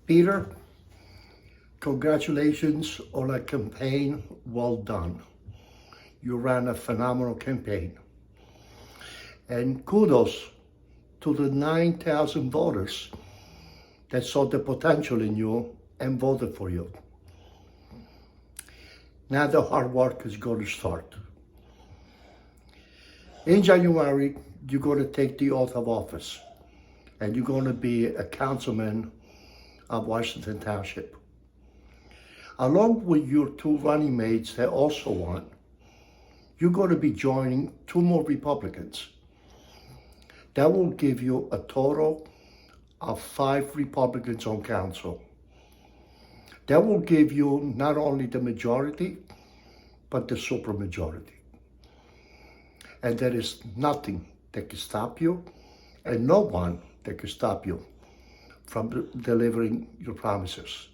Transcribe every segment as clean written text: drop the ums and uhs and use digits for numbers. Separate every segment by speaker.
Speaker 1: Peter, congratulations on a campaign well done. You ran a phenomenal campaign. And kudos to the 9,000 voters that saw the potential in you and voted for you. Now the hard work is going to start. In January, you're going to take the oath of office and you're going to be a councilman of Washington Township. Along with your two running mates that also won, you're going to be joining two more Republicans. That will give you a total of 5 Republicans on council. That will give you not only the majority, but the supermajority. And there is nothing that can stop you, and no one that can stop you from delivering your promises.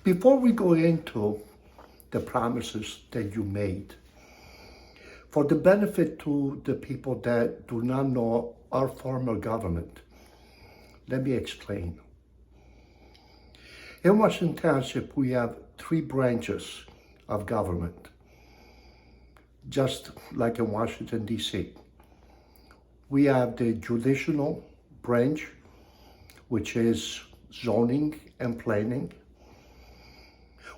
Speaker 1: Before we go into the promises that you made, for the benefit to the people that do not know our form of government, let me explain. In Washington Township, we have 3 branches of government, just like in Washington, D.C. We have the judicial branch, which is zoning and planning.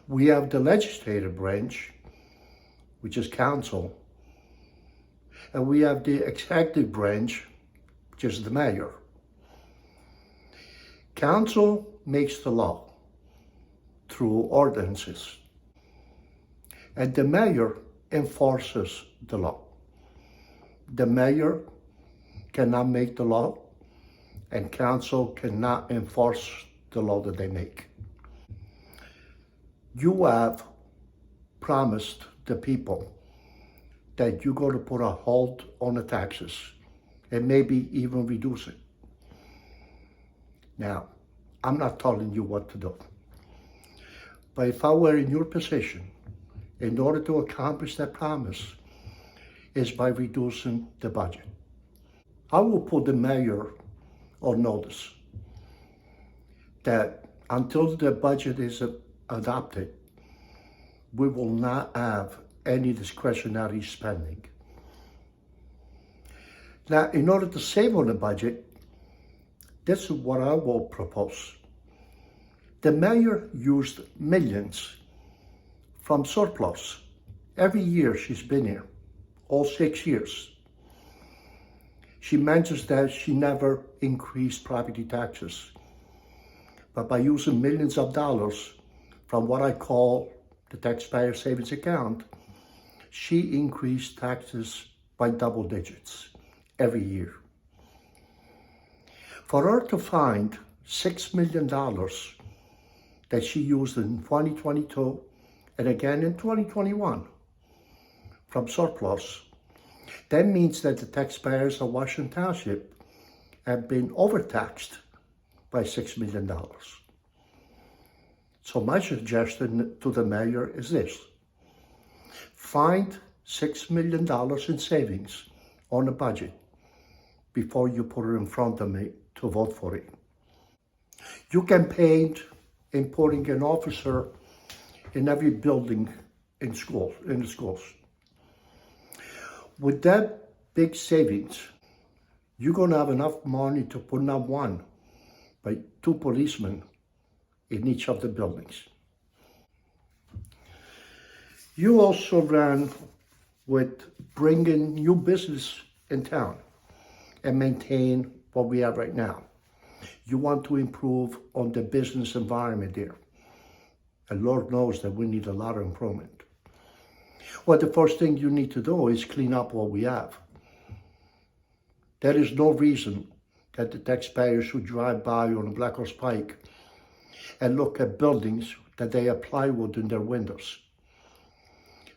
Speaker 1: We have the legislative branch, which is council. And we have the executive branch, which is the mayor. Council makes the law through ordinances, and the mayor enforces the law. The mayor cannot make the law, and council cannot enforce the law that they make. You have promised the people that you're going to put a halt on the taxes and maybe even reduce it. Now, I'm not telling you what to do, but if I were in your position, in order to accomplish that promise is by reducing the budget. I will put the mayor on notice that until the budget is adopted, we will not have any discretionary spending. Now, in order to save on the budget, this is what I will propose. The mayor used millions from surplus every year she's been here, all 6 years. She mentions that she never increased property taxes, but by using millions of dollars from what I call the taxpayer savings account, she increased taxes by double digits every year. For her to find $6 million that she used in 2022 and again in 2021 from surplus, that means that the taxpayers of Washington Township have been overtaxed by $6 million. So my suggestion to the mayor is this: find $6 million in savings on the budget before you put it in front of me to vote for it. You campaigned in putting an officer in every building in the schools. With that big savings, you're going to have enough money to put not one, but 2 policemen in each of the buildings. You also ran with bringing new business in town and maintain what we have right now. You want to improve on the business environment there. And Lord knows that we need a lot of improvement. Well, the first thing you need to do is clean up what we have. There is no reason that the taxpayers should drive by on Black Horse Pike and look at buildings that they have plywood in their windows.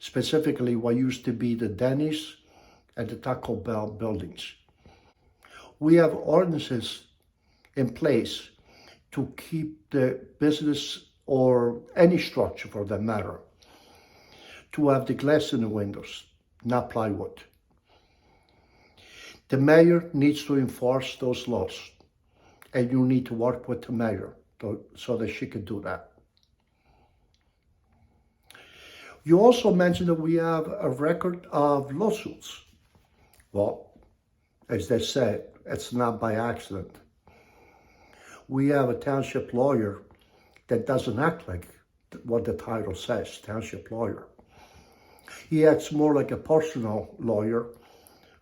Speaker 1: Specifically what used to be the Denny's and the Taco Bell buildings. We have ordinances in place to keep the business, or any structure for that matter, to have the glass in the windows, not plywood. The mayor needs to enforce those laws. and you need to work with the mayor so that she can do that. You also mentioned that we have a record of lawsuits. Well, as they said, it's not by accident. We have a township lawyer that doesn't act like what the title says, township lawyer. He acts more like a personal lawyer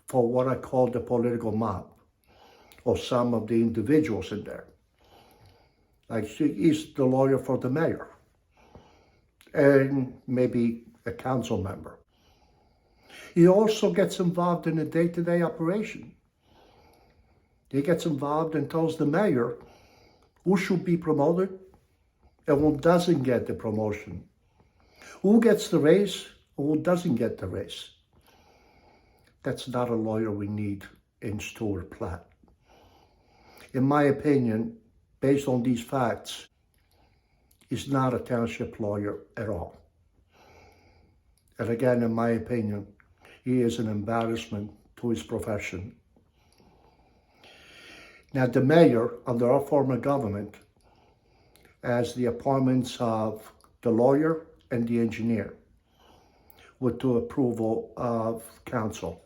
Speaker 1: for what I call the political mob, or some of the individuals in there. Like he's the lawyer for the mayor, and maybe a council member. He also gets involved in the day-to-day operation. He gets involved and tells the mayor who should be promoted and who doesn't get the promotion, who gets the raise and who doesn't get the raise. That's not a lawyer we need in Stuart Platt. In my opinion, based on these facts, he's not a township lawyer at all. And again, in my opinion, he is an embarrassment to his profession. Now, the mayor, under our form of government, has the appointments of the lawyer and the engineer with the approval of council.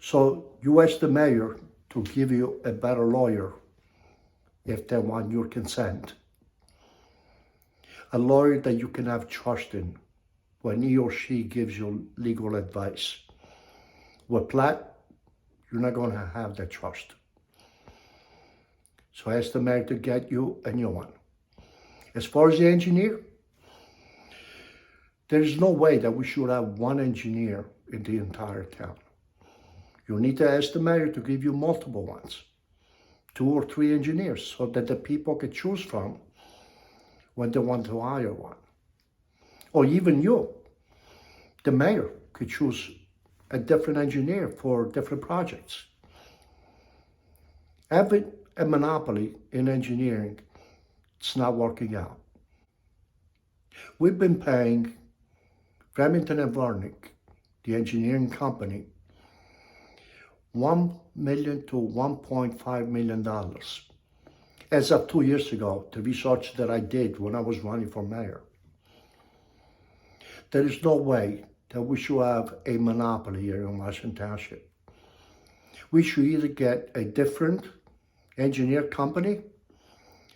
Speaker 1: So you ask the mayor to give you a better lawyer if they want your consent. A lawyer that you can have trust in when he or she gives you legal advice. With Platt, you're not going to have that trust. So ask the mayor to get you a new one. As far as the engineer, there is no way that we should have one engineer in the entire town. You need to ask the mayor to give you multiple ones, 2 or 3 engineers, so that the people can choose from when they want to hire one. Or even you, the mayor, could choose a different engineer for different projects. Having a monopoly in engineering, it's not working out. We've been paying Remington and Varnick, the engineering company, $1 million to $1.5 million. As of 2 years ago, the research that I did when I was running for mayor. There is no way that we should have a monopoly here in Washington Township. We should either get a different engineer company,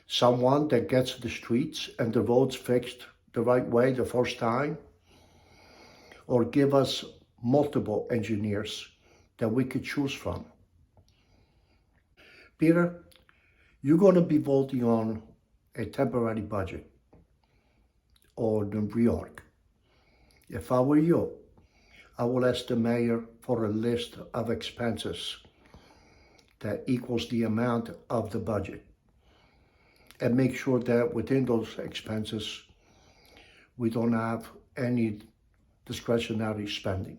Speaker 1: someone that gets the streets and the roads fixed the right way the first time, or give us multiple engineers that we could choose from. Peter, you're going to be voting on a temporary budget or the reorg. If I were you, I will ask the mayor for a list of expenses that equals the amount of the budget, and make sure that within those expenses, we don't have any discretionary spending.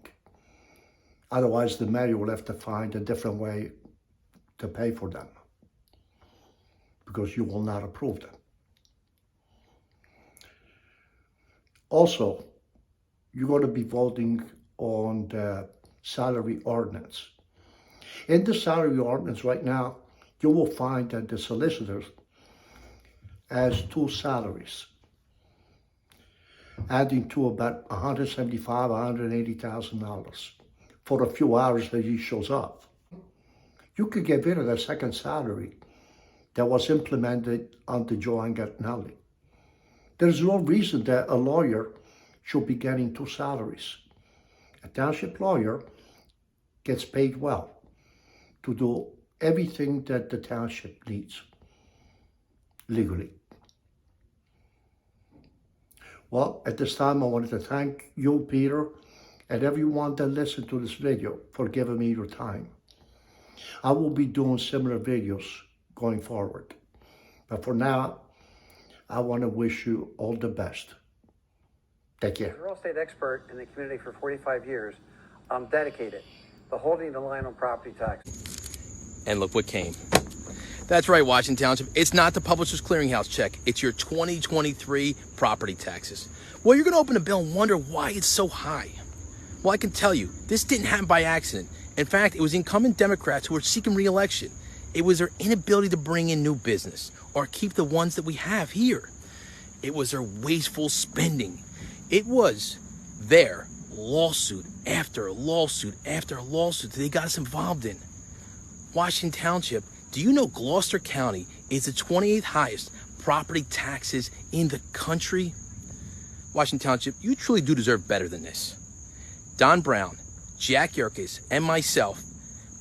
Speaker 1: Otherwise, the mayor will have to find a different way to pay for them, because you will not approve them. Also, you're going to be voting on the salary ordinance. In the salary ordinance right now, you will find that the solicitor has 2 salaries, adding to about $175,000, $180,000 for a few hours that he shows up. You could get rid of the second salary that was implemented under Joanne Gattinelli. There's no reason that a lawyer should be getting 2 salaries. A township lawyer gets paid well to do everything that the township needs legally. Well, at this time, I wanted to thank you, Peter, and everyone that listened to this video for giving me your time. I will be doing similar videos going forward. But for now, I want to wish you all the best. Take care.
Speaker 2: As a real estate expert in the community for 45 years, I'm dedicated to holding the line on property tax.
Speaker 3: And look what came. That's right, Washington Township. It's not the Publishers Clearinghouse check. It's your 2023 property taxes. Well, you're going to open a bill and wonder why it's so high. Well, I can tell you, this didn't happen by accident. In fact, it was incumbent Democrats who were seeking re-election. It was their inability to bring in new business or keep the ones that we have here. It was their wasteful spending. It was their lawsuit after lawsuit after lawsuit that they got us involved in. Washington Township, do you know Gloucester County is the 28th highest property taxes in the country? Washington Township, you truly do deserve better than this. Don Brown, Jack Yerkes, and myself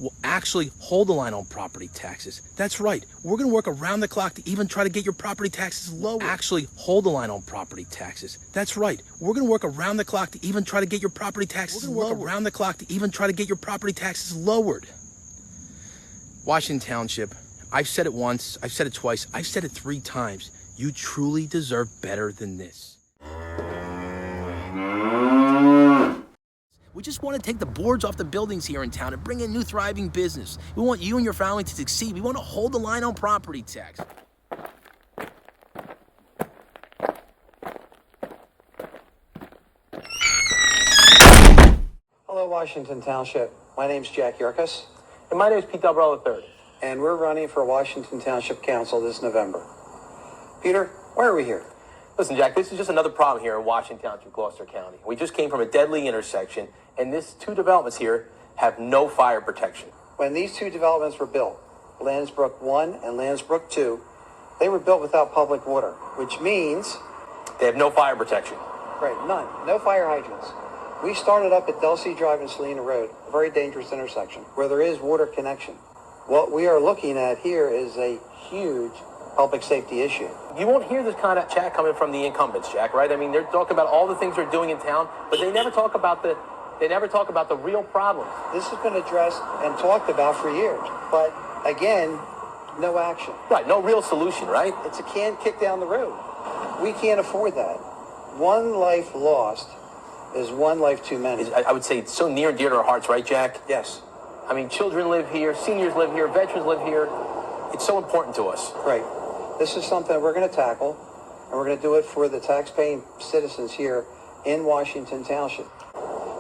Speaker 3: will actually hold the line on property taxes. That's right. We're going to work around the clock to even try to get your property taxes lowered. Actually hold the line on property taxes. That's right. We're going to work around the clock to even try to get your property taxes lowered. We're going to work around the clock to even try to get your property taxes lowered. Washington Township, I've said it once, I've said it twice, I've said it 3 times. You truly deserve better than this. We just want to take the boards off the buildings here in town and bring in new thriving business. We want you and your family to succeed. We want to hold the line on property tax.
Speaker 2: Hello, Washington Township. My name's Jack Yerkes,
Speaker 4: And my name is Pete Borrello III.
Speaker 2: and we're running for Washington Township Council this November. Peter, why are we here?
Speaker 4: Listen, Jack, this is just another problem here in Washington Township, Gloucester County. We just came from a deadly intersection, and these 2 developments here have no fire protection.
Speaker 2: When these 2 developments were built, Landsbrook 1 and Landsbrook 2, they were built without public water, which means,
Speaker 4: They have no fire protection.
Speaker 2: right, none, no fire hydrants. We started up at Delsey Drive and Salina Road, a very dangerous intersection, where there is water connection. What we are looking at here is a huge public safety issue.
Speaker 4: You won't hear this kind of chat coming from the incumbents, Jack, right? I mean, they're talking about all the things they're doing in town, but they never talk about the real problems.
Speaker 2: This has been addressed and talked about for years, but again, no action.
Speaker 4: Right, no real solution, right?
Speaker 2: It's a can kicked down the road. We can't afford that. One life lost is one life too many.
Speaker 4: I would say it's so near and dear to our hearts, right, Jack?
Speaker 2: Yes,
Speaker 4: I mean, children live here, seniors live here, veterans live here. It's so important to us.
Speaker 2: right. This is something we're going to tackle, and we're going to do it for the tax-paying citizens here in Washington Township.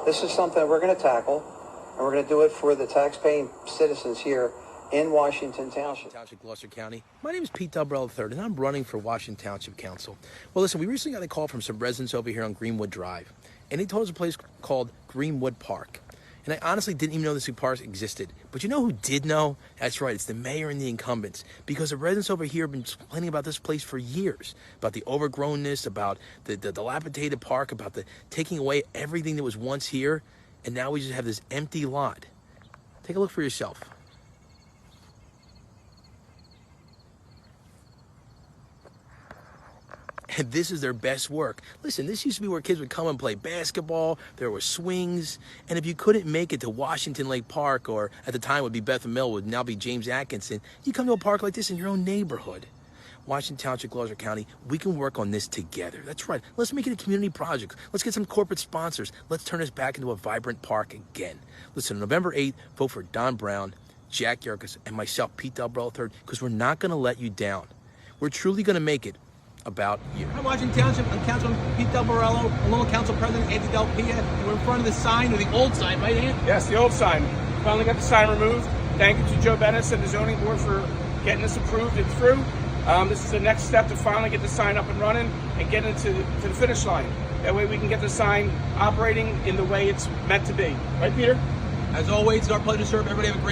Speaker 2: This is something we're going to tackle, and we're going to do it for the tax-paying citizens here in Washington Township.
Speaker 3: Township, Gloucester County. My name is Pete Borrello III, and I'm running for Washington Township Council. Well, listen, we recently got a call from some residents over here on Greenwood Drive, and they told us a place called Greenwood Park. And I honestly didn't even know this park existed. But you know who did know? That's right, it's the mayor and the incumbents. Because the residents over here have been complaining about this place for years. About the overgrownness, about the dilapidated park, about the taking away everything that was once here. And now we just have this empty lot. Take a look for yourself. And this is their best work. Listen, this used to be where kids would come and play basketball. There were swings. And if you couldn't make it to Washington Lake Park, or at the time would be Bethel Mill, would now be James Atkinson, you come to a park like this in your own neighborhood. Washington Township, Gloucester County, we can work on this together. That's right. Let's make it a community project. Let's get some corporate sponsors. Let's turn this back into a vibrant park again. Listen, November 8th, vote for Don Brown, Jack Yerkes, and myself, Pete Borrello III, because we're not going to let you down. We're truly going to make it about you.
Speaker 5: I'm Washington Township. I'm Councilman Pete Borrello, along with Council President Anthony Del Pia. And we're in front of the sign, or the old sign, right, Ant?
Speaker 6: Yes, the old sign. Finally got the sign removed. Thank you to Joe Bennis and the zoning board for getting this approved and through. This is the next step to finally get the sign up and running and get into the finish line. That way we can get the sign operating in the way it's meant to be. Right, Peter?
Speaker 5: As always, it's our pleasure to serve. Everybody have a great